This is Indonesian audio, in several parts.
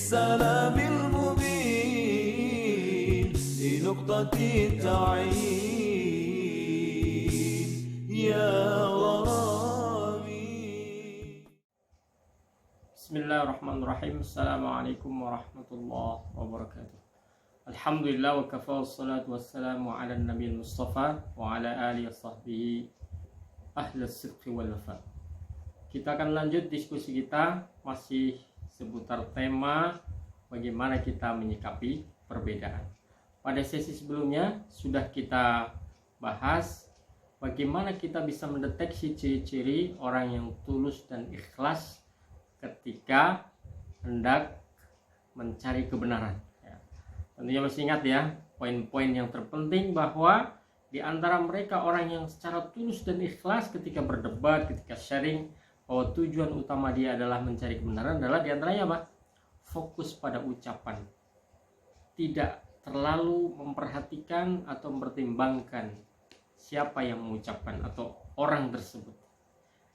بالسلام المبين لنقطة التعيين يا غرامي. Bismillahirrahmanirrahim. Assalamualaikum warahmatullahi wabarakatuh. Alhamdulillah wa kafa wassalatu wassalamu ala nabiyil mustafa wa ala alihi wasahbihi ahli sidqi wal wafa. Kita akan lanjut diskusi kita masih seputar tema bagaimana kita menyikapi perbedaan. Pada sesi sebelumnya sudah kita bahas bagaimana kita bisa mendeteksi ciri-ciri orang yang tulus dan ikhlas ketika hendak mencari kebenaran. Tentunya masih ingat ya poin-poin yang terpenting bahwa di antara mereka orang yang secara tulus dan ikhlas ketika berdebat, ketika sharing, bahwa tujuan utama dia adalah mencari kebenaran adalah di antaranya apa? Fokus pada ucapan. Tidak terlalu memperhatikan atau mempertimbangkan siapa yang mengucapkan atau orang tersebut.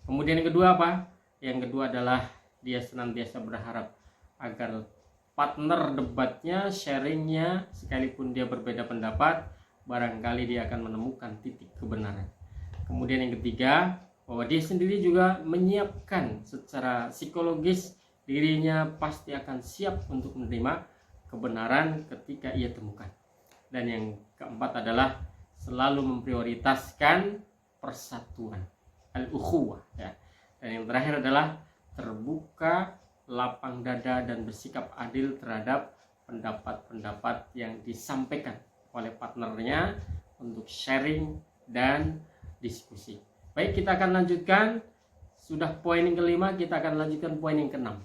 Kemudian yang kedua apa? Yang kedua adalah dia senantiasa berharap agar partner debatnya, sharingnya, sekalipun dia berbeda pendapat, barangkali dia akan menemukan titik kebenaran. Kemudian yang ketiga, bahwa dia sendiri juga menyiapkan secara psikologis dirinya pasti akan siap untuk menerima kebenaran ketika ia temukan. Dan yang keempat adalah selalu memprioritaskan persatuan, al-ukhuwah ya. Dan yang terakhir adalah terbuka, lapang dada dan bersikap adil terhadap pendapat-pendapat yang disampaikan oleh partnernya untuk sharing dan diskusi. Baik, kita akan lanjutkan. Sudah poin yang kelima, kita akan lanjutkan poin yang keenam.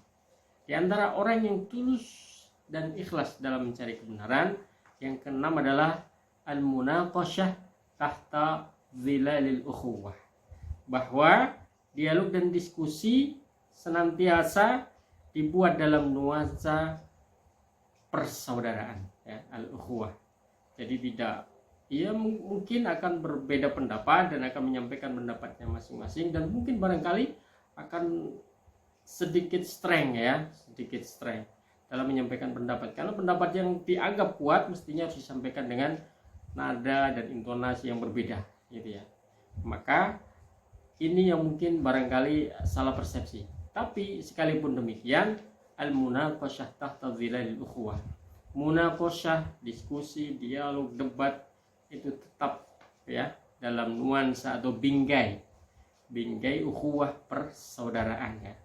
Di antara orang yang tulus dan ikhlas dalam mencari kebenaran, yang keenam adalah al-munaqashah tahta zilalil ukhuwah. Bahwa dialog dan diskusi senantiasa dibuat dalam nuansa persaudaraan ya, al-ukhuwah. Jadi tidak, ia mungkin akan berbeda pendapat dan akan menyampaikan pendapatnya masing-masing, dan mungkin barangkali akan sedikit strength dalam menyampaikan pendapat, karena pendapat yang dianggap kuat mestinya harus disampaikan dengan nada dan intonasi yang berbeda gitu ya. Maka ini yang mungkin barangkali salah persepsi. Tapi sekalipun demikian, al-munaqashah tahta zilalil ukhuwah. Munaqashah, diskusi, dialog, debat itu tetap ya dalam nuansa atau bingkai ukhuwah persaudaraan ya.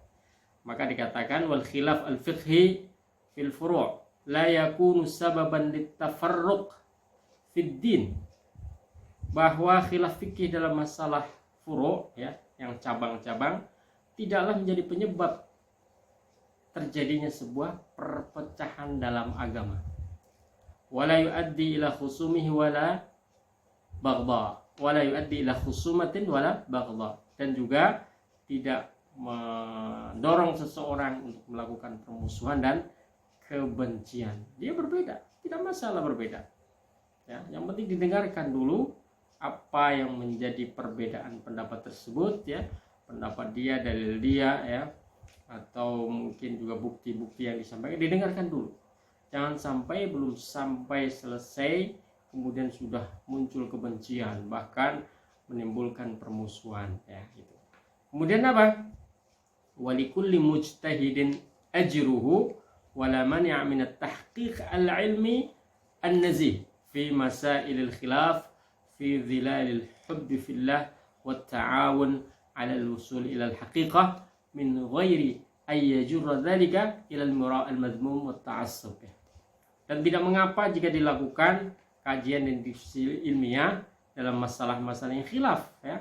Maka dikatakan wal khilaf al-fiqhi fil furu' la yakunu sababan litafarruq fid din. Bahwa khilaf fikih dalam masalah furu' ya, yang cabang-cabang, tidaklah menjadi penyebab terjadinya sebuah perpecahan dalam agama. Wala yuaddi ila khusumihi wala baghdha, wala yuaddi ila khusumatin wala baghdha, dan juga tidak mendorong seseorang untuk melakukan permusuhan dan kebencian. Dia berbeda, tidak masalah berbeda. Ya, yang penting didengarkan dulu apa yang menjadi perbedaan pendapat tersebut ya. Pendapat dia, dalil dia ya, atau mungkin juga bukti-bukti yang disampaikan, didengarkan dulu. Jangan sampai belum sampai selesai kemudian sudah muncul kebencian, bahkan menimbulkan permusuhan ya gitu. Kemudian apa? Walikulli mujtahidin ajruhu wala mani'a min at-tahqiq al-ilmi an-nazih fi masailil khilaf fi dhilalil hubbi fillah wat ta'awun ala al-wusul ila al-haqiqah min ghairi ay yajurra dhalika ila al-mura' al-madhmum wa ta'assub. Dan tidak mengapa jika dilakukan kajian dan diskusi ilmiah dalam masalah-masalah yang khilaf ya.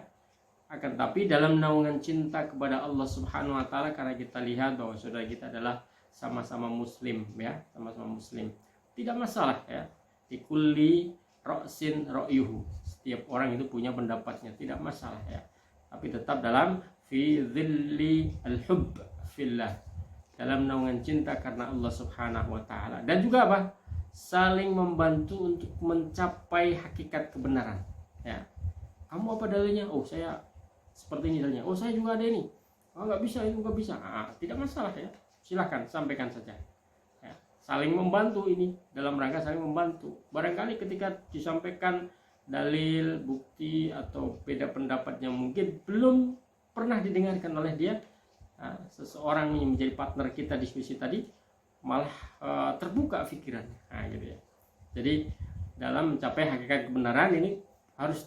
Akan tapi dalam naungan cinta kepada Allah Subhanahu wa taala, karena kita lihat bahwa saudara kita adalah sama-sama muslim ya, sama-sama muslim. Tidak masalah ya. Di kulli ra'sin ra'yuhu. Setiap orang itu punya pendapatnya, tidak masalah ya. Tapi tetap dalam fi dhilli al-hubb fillah, dalam naungan cinta karena Allah Subhanahu wa taala. Dan juga apa? Saling membantu untuk mencapai hakikat kebenaran ya. Kamu apa dalilnya? Oh, saya seperti ini dalilnya. Oh, saya juga ada ini. Oh, nggak bisa, itu nggak bisa. Tidak masalah ya. Silahkan sampaikan saja ya. saling membantu ini, dalam rangka saling membantu. Barangkali ketika disampaikan dalil, bukti atau beda pendapat yang mungkin belum pernah didengarkan oleh dia, seseorang yang menjadi partner kita diskusi tadi malah terbuka pikirannya, gitu ya. Jadi dalam mencapai hakikat kebenaran ini harus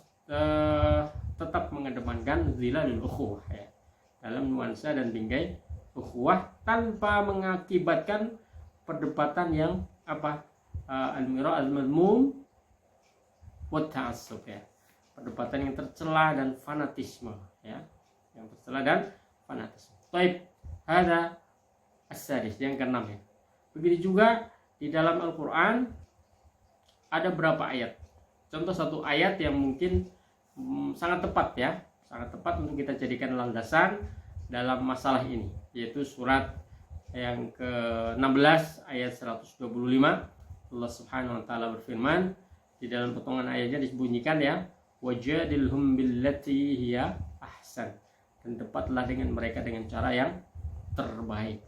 tetap mengedepankan zilalul ukhuwah ya, dalam nuansa dan bingkai ukhuwah, tanpa mengakibatkan perdebatan yang al-mira' al-madmum wa ta'assub ya, perdebatan yang tercela dan fanatisme ya, yang tercela dan fanatisme. Baik, ada as-sadis yang keenam ya. Begitu juga di dalam Al-Qur'an ada berapa ayat. Contoh satu ayat yang mungkin sangat tepat ya, sangat tepat untuk kita jadikan landasan dalam masalah ini, yaitu surat yang ke-16 ayat 125. Allah Subhanahu wa taala berfirman, di dalam potongan ayatnya disebunyikan ya, wajadilhum billati hiya ahsan, dan debatlah dengan mereka dengan cara yang terbaik.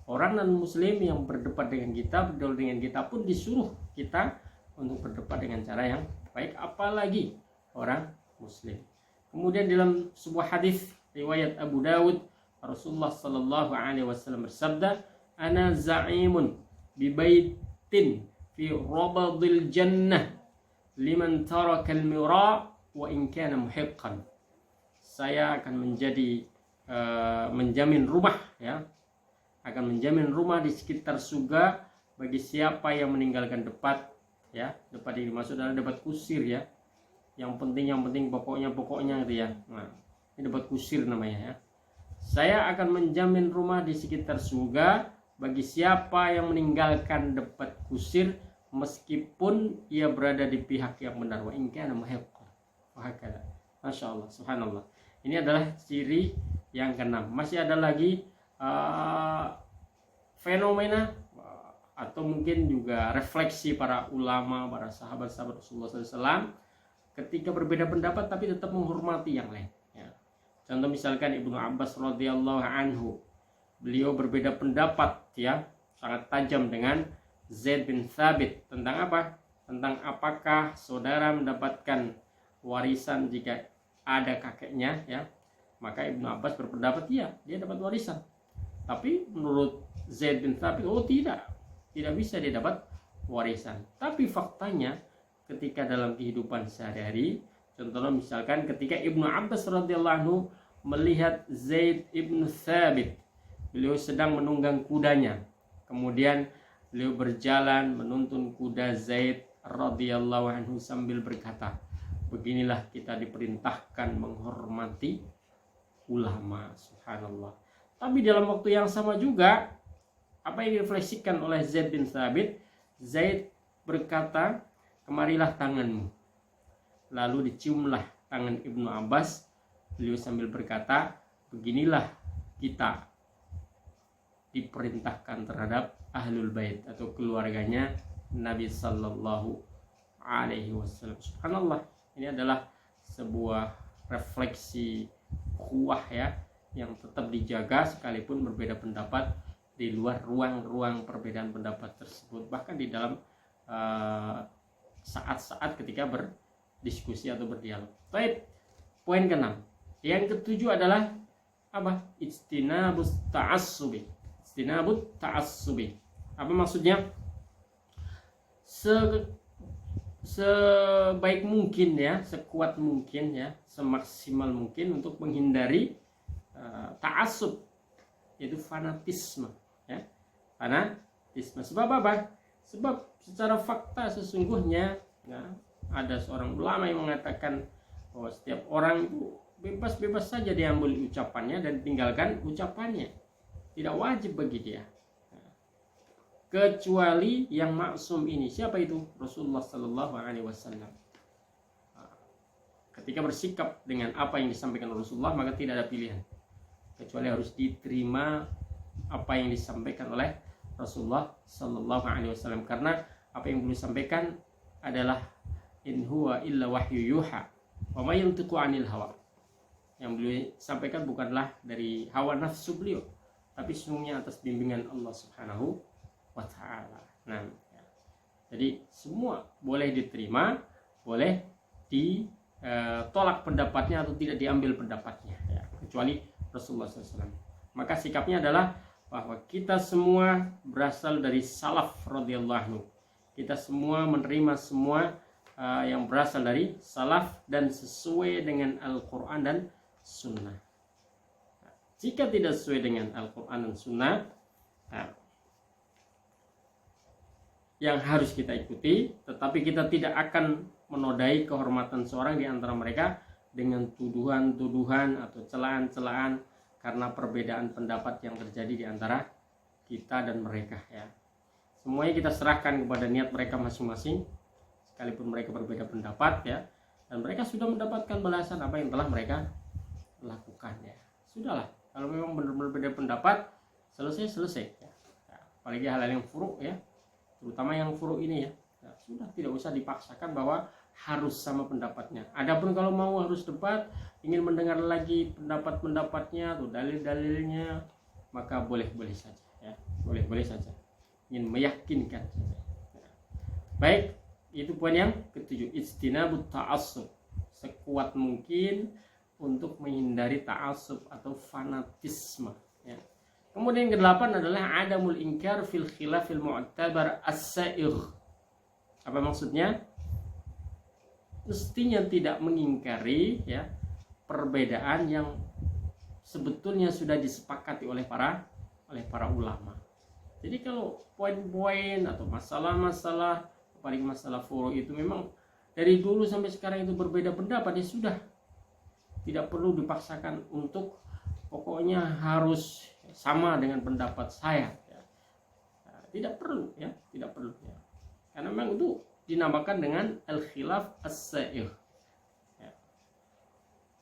Orang non muslim yang berdebat dengan kita, bergaul dengan kita pun disuruh kita untuk berdebat dengan cara yang baik, apalagi orang muslim. Kemudian dalam sebuah hadis riwayat Abu Dawud, Rasulullah sallallahu alaihi wasallam bersabda, ana za'imun bi baitin fi rabadil jannah liman taraka al-mira wa in kana muhiqqan. Saya akan menjadi menjamin rumah ya, akan menjamin rumah di sekitar surga bagi siapa yang meninggalkan debat ya. Debat ini dimaksud adalah debat kusir ya, yang penting pokoknya gitu ya. Nah, ini debat kusir namanya ya. Saya akan menjamin rumah di sekitar surga bagi siapa yang meninggalkan debat kusir meskipun ia berada di pihak yang benar. Wa in kana muhiqqan. Masya Allah, subhanallah. Ini adalah ciri yang keenam. Masih ada lagi fenomena atau mungkin juga refleksi para ulama, para sahabat-sahabat Rasulullah SAW ketika berbeda pendapat tapi tetap menghormati yang lain ya. Contoh misalkan Ibnu Abbas radhiyallahu anhu, beliau berbeda pendapat ya, sangat tajam dengan Zaid bin Thabit tentang apa? Tentang apakah saudara mendapatkan warisan jika ada kakeknya ya. Maka Ibnu Abbas berpendapat iya, dia dapat warisan. Tapi menurut Zaid bin Thabit, oh tidak bisa dia dapat warisan. Tapi faktanya ketika dalam kehidupan sehari-hari, contohnya misalkan ketika Ibnu Abbas radhiyallahu anhu melihat Zaid ibn Thabit, beliau sedang menunggang kudanya, kemudian beliau berjalan menuntun kuda Zaid radhiyallahu anhu sambil berkata, beginilah kita diperintahkan menghormati ulama, subhanallah. Tapi dalam waktu yang sama juga, apa yang direfleksikan oleh Zaid bin Thabit, Zaid berkata, kemarilah tanganmu. Lalu diciumlah tangan Ibnu Abbas, beliau sambil berkata, beginilah kita diperintahkan terhadap ahlul bait atau keluarganya Nabi sallallahu alaihi wasallam. Subhanallah, ini adalah sebuah refleksi ukhuwah ya, yang tetap dijaga sekalipun berbeda pendapat di luar ruang-ruang perbedaan pendapat tersebut, bahkan di dalam saat-saat ketika berdiskusi atau berdialog. Baik, poin ke-6. Yang ke-7 adalah apa? Ijtinabut ta'assubi. Ijtinabut ta'assubi. Apa maksudnya? Sebaik mungkin ya, sekuat mungkin ya, semaksimal mungkin untuk menghindari ta'assub, yaitu fanatisme ya. Fanatisme. Sebab apa? Sebab secara fakta sesungguhnya ya, ada seorang ulama yang mengatakan bahwa setiap orang itu bebas-bebas saja diambil ucapannya dan tinggalkan ucapannya, tidak wajib bagi dia, kecuali yang maksum ini. Siapa itu? Rasulullah Sallallahu Alaihi Wasallam. Ketika bersikap dengan apa yang disampaikan Rasulullah, maka tidak ada pilihan kecuali harus diterima apa yang disampaikan oleh Rasulullah Sallallahu Alaihi Wasallam, karena apa yang beliau sampaikan adalah in huwa illa wahyu yuha wa ma yantiqu anil hawa. Yang beliau sampaikan bukanlah dari hawa nafsu beliau, tapi sesungguhnya atas bimbingan Allah Subhanahu wa taala. Nah, ya. Jadi semua boleh diterima, boleh ditolak pendapatnya atau tidak diambil pendapatnya, ya, kecuali Rasulullah SAW. Maka sikapnya adalah bahwa kita semua berasal dari salaf radhiyallahu anhu. Kita semua menerima semua yang berasal dari salaf dan sesuai dengan Al-Quran dan Sunnah. Jika tidak sesuai dengan Al-Quran dan Sunnah, yang harus kita ikuti, tetapi kita tidak akan menodai kehormatan seorang di antara mereka dengan tuduhan-tuduhan atau celaan-celaan karena perbedaan pendapat yang terjadi di antara kita dan mereka, ya. Semuanya kita serahkan kepada niat mereka masing-masing, sekalipun mereka berbeda pendapat, ya, dan mereka sudah mendapatkan balasan apa yang telah mereka lakukan, ya. Sudahlah, kalau memang benar-benar berbeda pendapat, selesai, ya. Apalagi hal-hal yang furu', ya, terutama yang furu' ini, ya, sudah tidak usah dipaksakan bahwa harus sama pendapatnya. Adapun kalau mau harus debat, ingin mendengar lagi pendapat-pendapatnya atau dalil-dalilnya, maka boleh-boleh saja, ya, boleh-boleh saja. Ingin meyakinkan saja. Ya. Baik, itu poin yang ketujuh, ijtinabut ta'assub. Sekuat mungkin untuk menghindari ta'assub atau fanatisme, ya. Kemudian yang kedelapan adalah adamul inkar fil khilafil mu'tabar as-sa'ir. Apa maksudnya? Mestinya tidak mengingkari, ya, perbedaan yang sebetulnya sudah disepakati oleh para ulama. Jadi kalau poin-poin atau masalah-masalah, apalagi masalah furu' itu memang dari dulu sampai sekarang itu berbeda pendapat, ya sudah, tidak perlu dipaksakan untuk pokoknya harus sama dengan pendapat saya, ya. Tidak perlu, ya, tidak perlu, ya. Karena memang itu dinamakan dengan al-khilaf as-sa'ir, ya.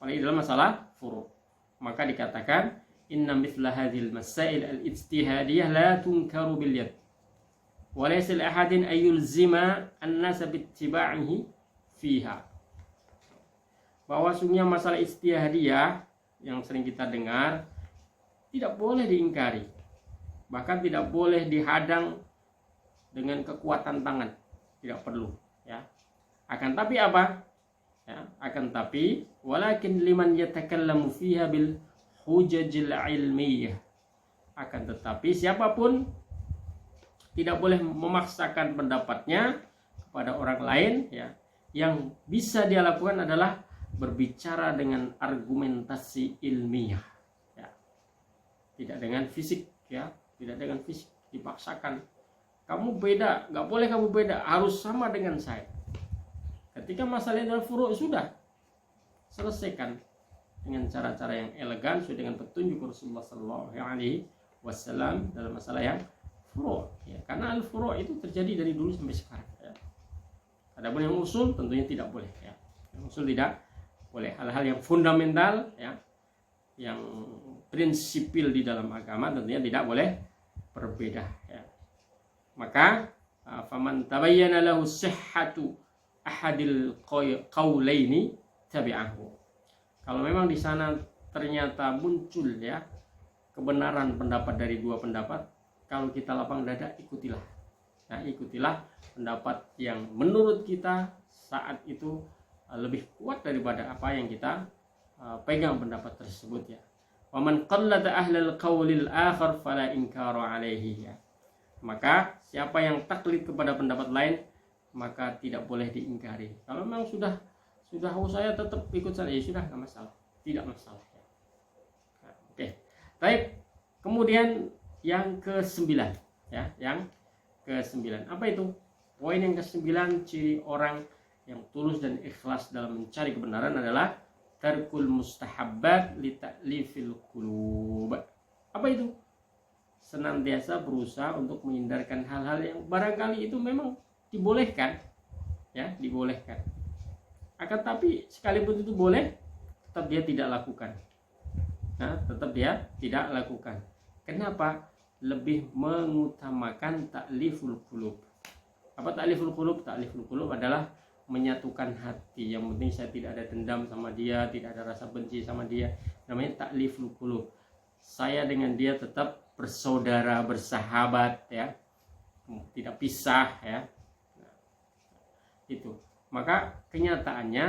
Apalagi dalam masalah furu', maka dikatakan inna mithla hadhil masail al-ijtihadiyah la tunkaru bil yad wa laysa li ahadin ay yulzima an-nas bi ittiba'ihi fiha. Bahwa sungguhnya masalah ijtihadiyah yang sering kita dengar tidak boleh diingkari, bahkan tidak boleh dihadang dengan kekuatan tangan, tidak perlu, ya. Akan tapi apa? Ya, akan tapi walakin liman yatakallamu fiha bil hujajil ilmiyah. Akan tetapi siapapun tidak boleh memaksakan pendapatnya kepada orang lain, ya. Yang bisa dia lakukan adalah berbicara dengan argumentasi ilmiah, ya. Tidak dengan fisik, ya, tidak dengan fisik dipaksakan. Kamu beda, nggak boleh kamu beda, harus sama dengan saya. Ketika masalah adalah furu', sudah selesaikan dengan cara-cara yang elegan sesuai dengan petunjuk Rasulullah SAW dalam masalah yang furu', ya. Karena al-furu' itu terjadi dari dulu sampai sekarang, ya. Adapun yang usul tentunya tidak boleh, ya. Yang usul tidak boleh. Hal-hal yang fundamental, ya, yang prinsipil di dalam agama tentunya tidak boleh berbeda, ya. Maka faman tabayyana lahu sihhatu ahadil qaulaini tabi'ahu. Kalau memang di sana ternyata muncul, ya, kebenaran pendapat dari dua pendapat, kalau kita lapang dada, ikutilah. Nah, ikutilah pendapat yang menurut kita saat itu lebih kuat daripada apa yang kita pegang pendapat tersebut, ya. Wa man qallada ahlal qaulil akhar fala inkara alaihi, ya. Maka siapa yang taklid kepada pendapat lain, maka tidak boleh diingkari. Kalau memang sudah saya tetap ikut saya, ya sudah, nggak masalah, tidak masalah, ya. Nah, oke. Baik. Kemudian yang ke-9, ya, yang ke-9 apa itu? Poin yang ke-9, ciri orang yang tulus dan ikhlas dalam mencari kebenaran adalah tarkul mustahabbat li ta'lifil qulub. Apa itu? Senantiasa berusaha untuk menghindarkan hal-hal yang barangkali itu memang dibolehkan, ya, dibolehkan. Akan tapi sekalipun itu boleh, tetap dia tidak lakukan. Nah, tetap dia tidak lakukan. Kenapa? Lebih mengutamakan ta'liful qulub. Apa ta'liful qulub? Ta'liful qulub adalah menyatukan hati. Yang penting saya tidak ada dendam sama dia, tidak ada rasa benci sama dia. Namanya ta'liful qulub. Saya dengan dia tetap bersaudara, bersahabat, ya. tidak pisah ya. Nah, itu. Maka kenyataannya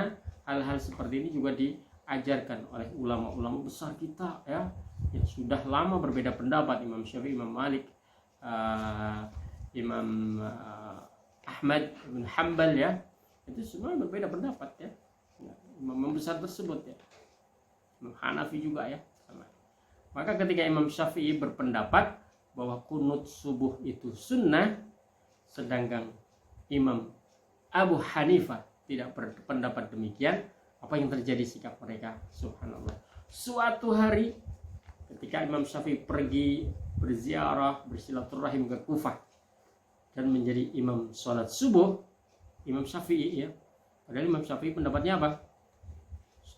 hal-hal seperti ini juga diajarkan oleh ulama-ulama besar kita ya, yang sudah lama berbeda pendapat, Imam Syafi'i, Imam Malik, Imam Ahmad bin Hanbal ya, itu semua berbeda pendapat ya. Imam besar tersebut ya. Imam Hanafi juga ya sama. Maka ketika Imam Syafi'i berpendapat bahwa kunut subuh itu sunnah, sedangkan Imam Abu Hanifah tidak berpendapat demikian, apa yang terjadi sikap mereka? Subhanallah. Suatu hari ketika Imam Syafi'i pergi berziarah, bersilaturahim ke Kufah dan menjadi imam sholat subuh, Imam Syafi'i ya, padahal Imam Syafi'i pendapatnya apa?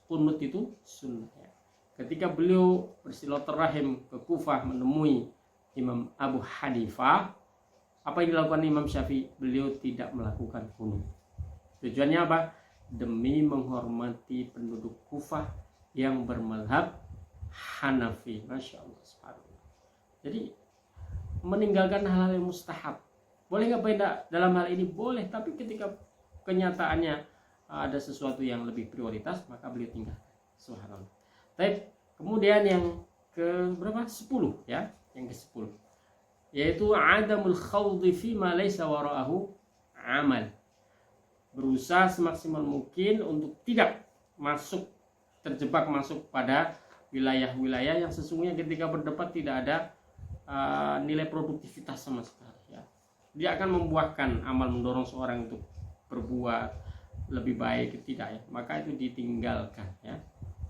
Kunut itu sunnah ya. Ketika beliau bersilaturahim ke Kufah menemui Imam Abu Hanifah, apa yang dilakukan Imam Syafi'i? Beliau tidak melakukan kunut. Tujuannya apa? Demi menghormati penduduk Kufah yang bermazhab Hanafi. Masya Allah, subhanallah. Jadi meninggalkan hal-hal yang mustahab, boleh nggak beda dalam hal ini? Boleh, tapi ketika kenyataannya ada sesuatu yang lebih prioritas, maka beliau tinggal. Subhanallah. Tapi kemudian yang ke berapa? 10 ya, yang ke-10 yaitu adamul khawdi fi ma laysa wara'ahu amal. Berusaha semaksimal mungkin untuk tidak terjebak masuk pada wilayah-wilayah yang sesungguhnya ketika berdebat tidak ada nilai produktivitas sama sekali ya. Dia akan membuahkan amal mendorong seorang untuk berbuat lebih baik, tidak ya. Maka itu ditinggalkan ya.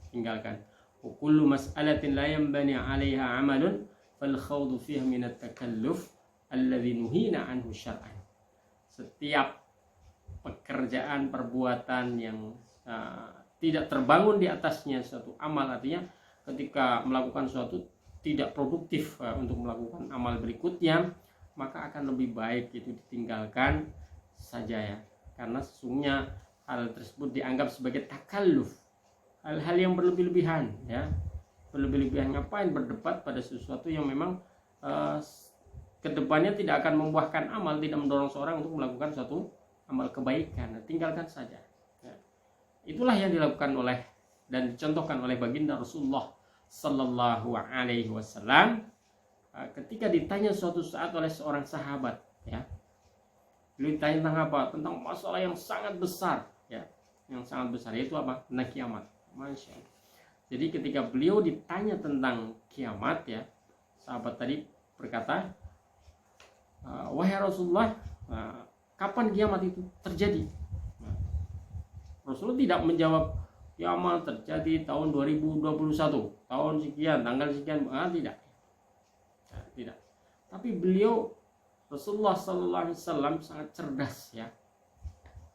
Tinggalkan. Wa kullu mas'alatin la yanbani 'alaiha 'amalun fal khawdu fiha min at-takalluf alladhi nuhina anhu syar'an. Setiap pekerjaan, perbuatan yang tidak terbangun di atasnya suatu amal, artinya ketika melakukan suatu tidak produktif untuk melakukan amal berikutnya, maka akan lebih baik itu ditinggalkan saja ya, karena sesungguhnya hal tersebut dianggap sebagai takalluf, hal-hal yang berlebih-lebihan ya. Berlebih-lebihan ngapain berdebat pada sesuatu yang memang kedepannya tidak akan membuahkan amal, tidak mendorong seorang untuk melakukan suatu amal kebaikan, tinggalkan saja ya. Itulah yang dilakukan oleh dan dicontohkan oleh baginda Rasulullah Sallallahu Alaihi Wasallam ketika ditanya suatu saat oleh seorang sahabat ya. Beliau ditanya tentang apa? Tentang masalah yang sangat besar ya, yang sangat besar, yaitu apa? Tentang kiamat. Masya Allah. Jadi ketika beliau ditanya tentang kiamat ya, sahabat tadi berkata, wahai Rasulullah, kapan kiamat itu terjadi? Rasulullah tidak menjawab kiamat terjadi tahun 2021, tahun sekian, tanggal sekian, tidak. Tidak. Tapi beliau Rasulullah Sallallahu Alaihi Wasallam sangat cerdas ya,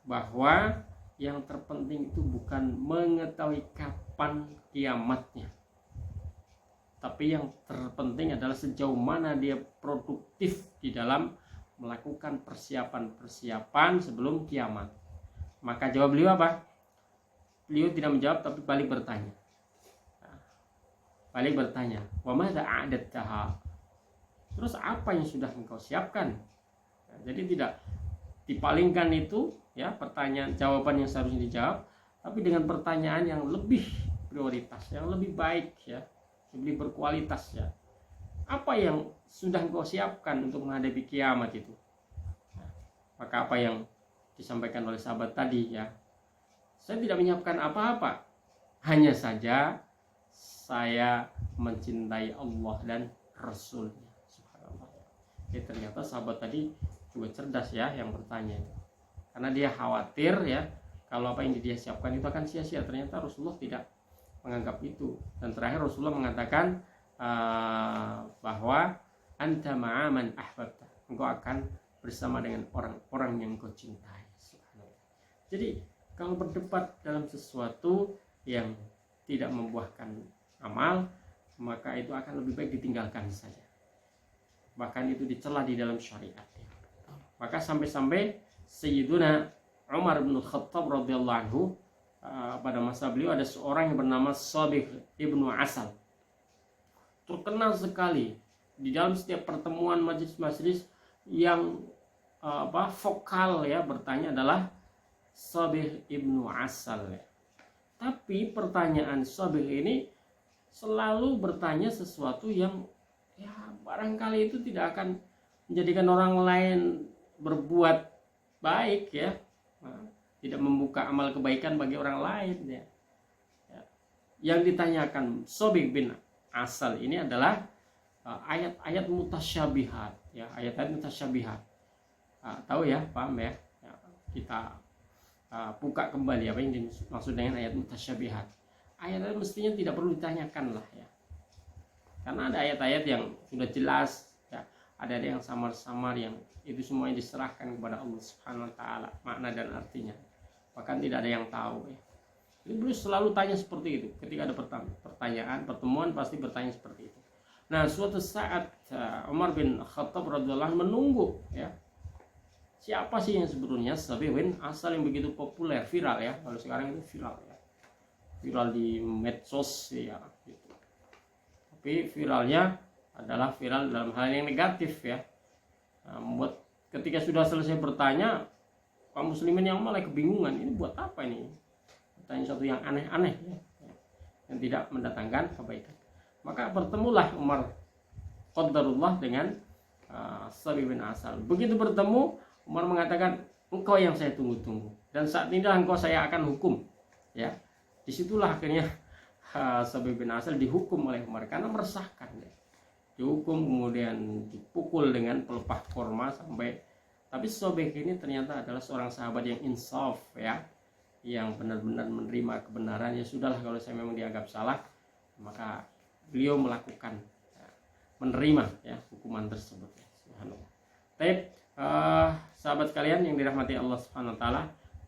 bahwa yang terpenting itu bukan mengetahui kapan kiamatnya, tapi yang terpenting adalah sejauh mana dia produktif di dalam melakukan persiapan-persiapan sebelum kiamat. Maka jawab beliau apa? Beliau tidak menjawab, tapi balik bertanya. Wa madza a'adattaha? Terus apa yang sudah engkau siapkan? Jadi tidak dipalingkan itu ya, pertanyaan jawaban yang seharusnya dijawab, tapi dengan pertanyaan yang lebih prioritas, yang lebih baik ya, lebih berkualitas ya. Apa yang sudah engkau siapkan untuk menghadapi kiamat itu? Maka apa yang disampaikan oleh sahabat tadi ya, saya tidak menyiapkan apa-apa, hanya saja saya mencintai Allah dan Rasulnya. Subhanallah. Jadi ternyata sahabat tadi juga cerdas ya yang bertanya itu, karena dia khawatir ya kalau apa yang dia siapkan itu akan sia-sia. Ternyata Rasulullah tidak menganggap itu, dan terakhir Rasulullah mengatakan bahwa anta ma'aman ahbabta, engkau akan bersama dengan orang-orang yang kau cintai. Jadi kalau berdebat dalam sesuatu yang tidak membuahkan amal, maka itu akan lebih baik ditinggalkan saja. Bahkan itu dicela di dalam syariat. Maka sampai-sampai Sayyiduna Umar bin Khattab radhiyallahu anhu, pada masa beliau ada seorang yang bernama Sabih ibnu Asal, terkenal sekali di dalam setiap pertemuan majelis-majelis yang vokal ya bertanya adalah Sabih ibnu Asal ya. Tapi pertanyaan Sabih ini selalu bertanya sesuatu yang ya barangkali itu tidak akan menjadikan orang lain berbuat baik ya, tidak membuka amal kebaikan bagi orang lain ya. Yang ditanyakan Sabih bin Asal ini adalah ayat-ayat mutasyabihat ya, ayat-ayat mutasyabihat. Tahu ya, paham ya? Kita buka kembali apa yang dimaksud dengan ayat mutasyabihat. Ayat-ayat mestinya tidak perlu ditanyakan lah ya, karena ada ayat-ayat yang sudah jelas ya, ada yang samar-samar yang itu semuanya diserahkan kepada Allah Subhanahu wa taala makna dan artinya, bahkan tidak ada yang tahu ya. Jadi beliau selalu tanya seperti itu ketika ada pertanyaan, pertemuan pasti bertanya seperti itu. Nah, suatu saat Umar bin Khattab radhiyallahu anhu menunggu ya, siapa sih yang sebetulnya Sabih bin Asal yang begitu populer, viral ya, kalau sekarang itu viral ya, viral di medsos ya gitu. Tapi viralnya adalah viral dalam hal yang negatif ya, membuat ketika sudah selesai bertanya kaum muslimin yang malah kebingungan, ini buat apa ini, bertanya sesuatu yang aneh-aneh ya, yang tidak mendatangkan kebaikan. Maka bertemulah Umar qadarullah dengan Sabih bin Asal. Begitu bertemu, Umar mengatakan, engkau yang saya tunggu-tunggu, dan saat inilah engkau saya akan hukum ya. Disitulah akhirnya Sabih bin Asal dihukum oleh Umar karena meresahkan ya. Dihukum kemudian dipukul dengan pelepah korma sampai. Tapi Sabih ini ternyata adalah seorang sahabat yang insaf ya, yang benar-benar menerima kebenaran. Ya sudahlah, kalau saya memang dianggap salah, maka beliau melakukan ya, menerima ya hukuman tersebut ya. Subhanallah. Baik, sahabat sekalian yang dirahmati Allah Subhanahu wa taala,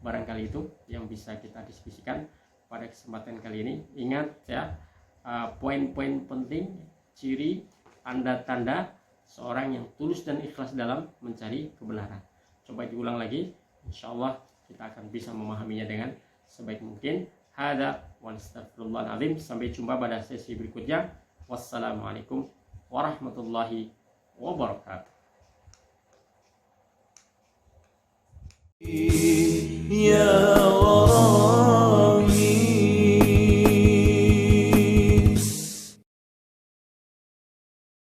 barangkali itu yang bisa kita diskusikan pada kesempatan kali ini. Ingat ya, poin-poin penting, ciri, tanda-tanda seorang yang tulus dan ikhlas dalam mencari kebenaran. Coba diulang lagi, insyaallah kita akan bisa memahaminya dengan sebaik mungkin. Hada wa astaghfirullahal azim. Sampai jumpa pada sesi berikutnya. Wassalamualaikum warahmatullahi wabarakatuh.